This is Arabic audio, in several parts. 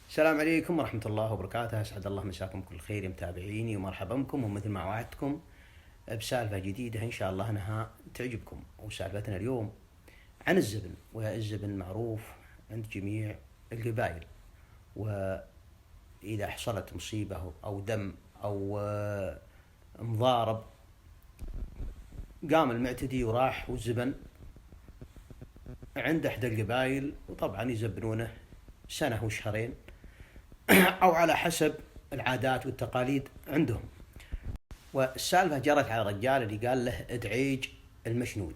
السلام عليكم ورحمة الله وبركاته. أسعد الله مساكم كل خير يا متابعيني، ومرحبا بكم. ومثل ما وعدتكم بسالفة جديدة إن شاء الله أنها تعجبكم. وسالفتنا اليوم عن الزبن، والزبن معروف عند جميع القبائل، وإذا حصلت مصيبة أو دم أو مضارب قام المعتدي وراح والزبن عند إحدى القبائل، وطبعا يزبنونه سنة وشهرين أو على حسب العادات والتقاليد عندهم. والسالفة جرت على الرجال اللي قال له دعيج المشنوي.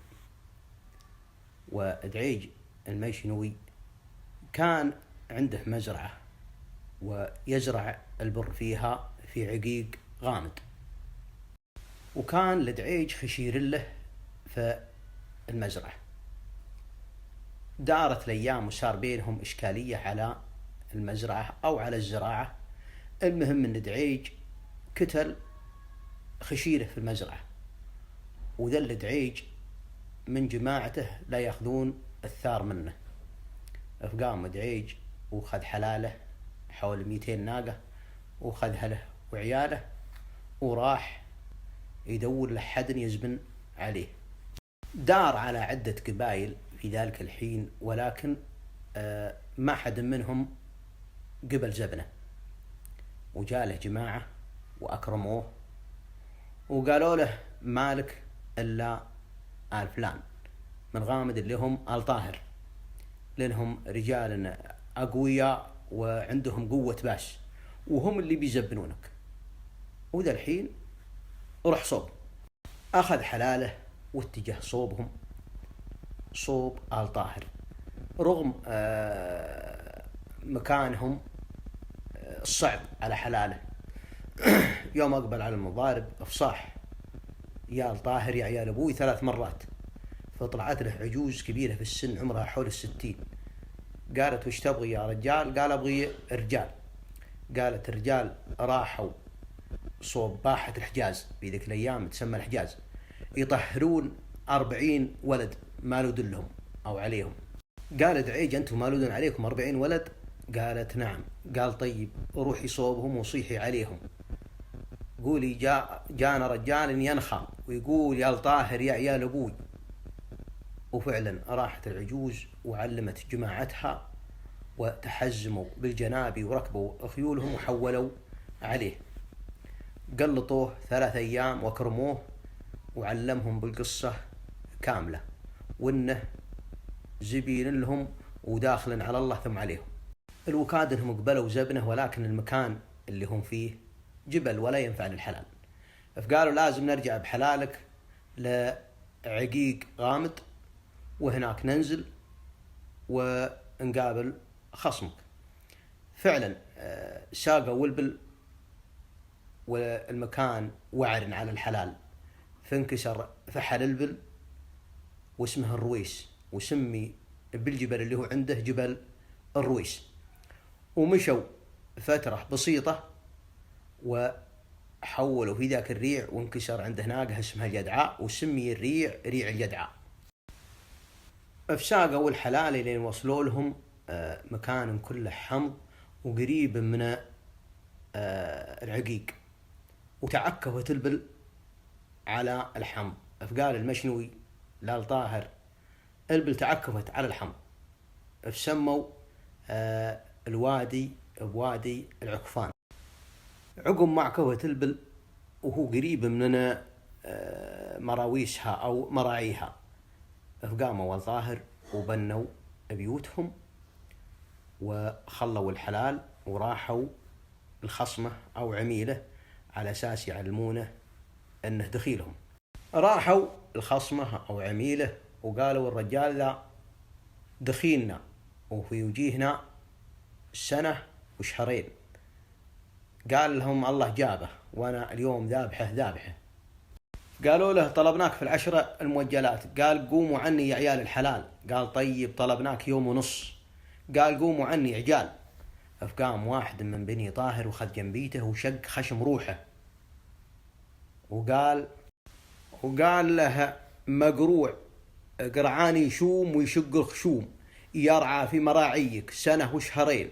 ودعيج المشنوي كان عنده مزرعة ويزرع البر فيها في عقيق غامد، وكان لدعيج خشير له في المزرعة. دارت الأيام وصار بينهم إشكالية على المزرعة أو على الزراعة. المهم أن دعيج كتل خشيره في المزرعة، وذل دعيج من جماعته لا يأخذون الثار منه. فقام دعيج وخذ حلاله حول 200 ناقة وخذها له وعياله، وراح يدور له حد يزبن عليه. دار على عدة قبائل في ذلك الحين، ولكن ما حد منهم قبل زبنه. وجاله جماعة وأكرموه وقالوا له مالك إلا آل فلان من غامد اللي هم آل طاهر، لأنهم رجال أقوياء وعندهم قوة باش، وهم اللي بيزبنونك. وذا الحين روح صوب. أخذ حلاله واتجه صوبهم، صوب آل طاهر، رغم مكانهم الصعب على حلاله. يوم أقبل على المضارب أفصاح: يا آل طاهر يا عيال أبوي 3 مرات. فطلعت له عجوز كبيرة في السن عمرها حول 60. قالت: وش تبغي يا رجال؟ قال: أبغي رجال. قالت: الرجال راحوا صوب باحة الحجاز، في ذيك الأيام تسمى الحجاز، يطهرون 40 ولد مالودن لهم أو عليهم. قال دعيج: أنتم مالودن عليكم 40 ولد؟ قالت: نعم. قال: طيب روحي صوبهم وصيحي عليهم، قولي جانا رجال ينخى ويقول يا طاهر يا عيال أبوي. وفعلا راحت العجوز وعلمت جماعتها وتحزموا بالجناب وركبوا خيولهم وحولوا عليه. قلطوه 3 أيام وكرموه وعلمهم بالقصة كاملة، وإنه زبين لهم وداخل على الله ثم عليهم. الوكاد انهم قبلوا زبنه، ولكن المكان اللي هم فيه جبل ولا ينفع للحلال. فقالوا لازم نرجع بحلالك لعقيق غامد، وهناك ننزل ونقابل خصمك. فعلا ساقوا ولبل، والمكان وعر على الحلال، فانكسر فحل البل واسمه الرويس، وسمي بالجبل اللي هو عنده جبل الرويس. ومشوا فترة بسيطة وحولوا في ذاك الريع، وانكسر عنده ناقة اسمها الجدعاء، وسمي الريع ريع الجدعاء. فساقوا الحلال لين وصلوا لهم مكان كله حمض وقريب من العقيق، وتعكفت البل على الحمض. فقال المشنوي لآل طاهر: البل تعكفت على الحمض. فسموا الوادي بوادي العكفان. عقب معكوة البل وهو قريب من مراويسها أو مراعيها، فقاموا آل طاهر وبنوا بيوتهم وخلوا الحلال وراحوا الخصمة أو عميلة على أساس يعلمونه أنه دخيلهم. راحوا الخصمة أو عميلة وقالوا: الرجال ذا دخيلنا وفي وجيهنا 1 وشهرين. قال لهم: الله جابه وأنا اليوم ذابحه. قالوا له: طلبناك في 10 المؤجلات. قال: قوموا عني يا عيال الحلال. قال: طيب طلبناك 1.5 يوم. قال: قوموا عني عجال. فقام واحد من بني طاهر وخذ جنبيته وشق خشم روحه، وقال له: مقروع قرعان يشوم ويشق الخشوم، يرعى في مراعيك 1 وشهرين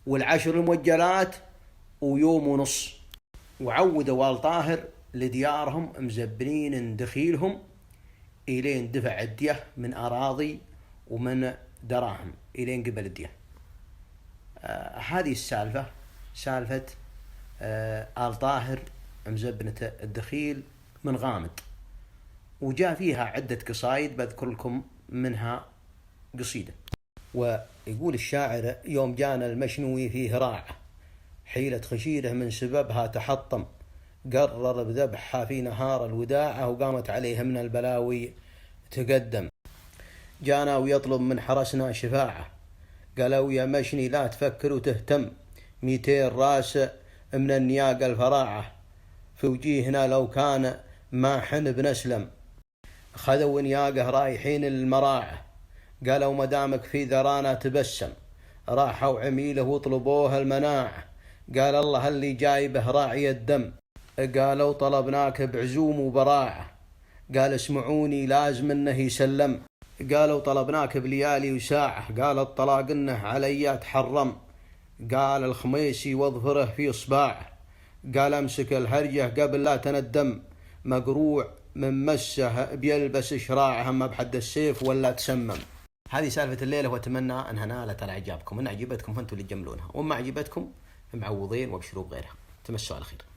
والعشر الموجلات ويوم ونص. وعودوا وال طاهر لديارهم مزبنين دخيلهم إلين دفع الدية من أراضي ومن دراهم إلين قبل الدية. هذه السالفة سالفة آل طاهر مزبنة الدخيل من غامد، وجاء فيها عدة قصايد بذكر لكم منها قصيدة. ويقول الشاعر: يوم جانا المشنوي فيه راعة، حيلة خشيره من سببها تحطم، قرر بذبحها في نهار الوداعة، وقامت عليه من البلاوي تقدم. جانا ويطلب من حرسنا شفاعة، قالوا يا مشني لا تفكر وتهتم، 200 راس من النياق الفراعة في وجيهنا لو كان ما حن بنسلم. خذوا نياقه رايحين المراعة، قالوا مدامك في ذرانا تبسم، راحوا عميله وطلبوه المناعة، قال الله اللي جايبه راعي الدم. قالوا طلبناك بعزوم وبراعة، قال اسمعوني لازم انه يسلم. قالوا طلبناك بليالي وساعة، قال الطلاق انه علي تحرم. قال الخميسي واظفره في صباعه، قال امسك الهرجة قبل لا تندم، مقروع من مسه بيلبس شراعه، ما بحد السيف ولا تسمم. هذه سالفة الليلة، واتمنى انها نالت على اعجابكم. ان عجبتكم فانتم اللي تجملونها، وما عجبتكم معوضين وابشروا بغيرها. تمسوا على خير.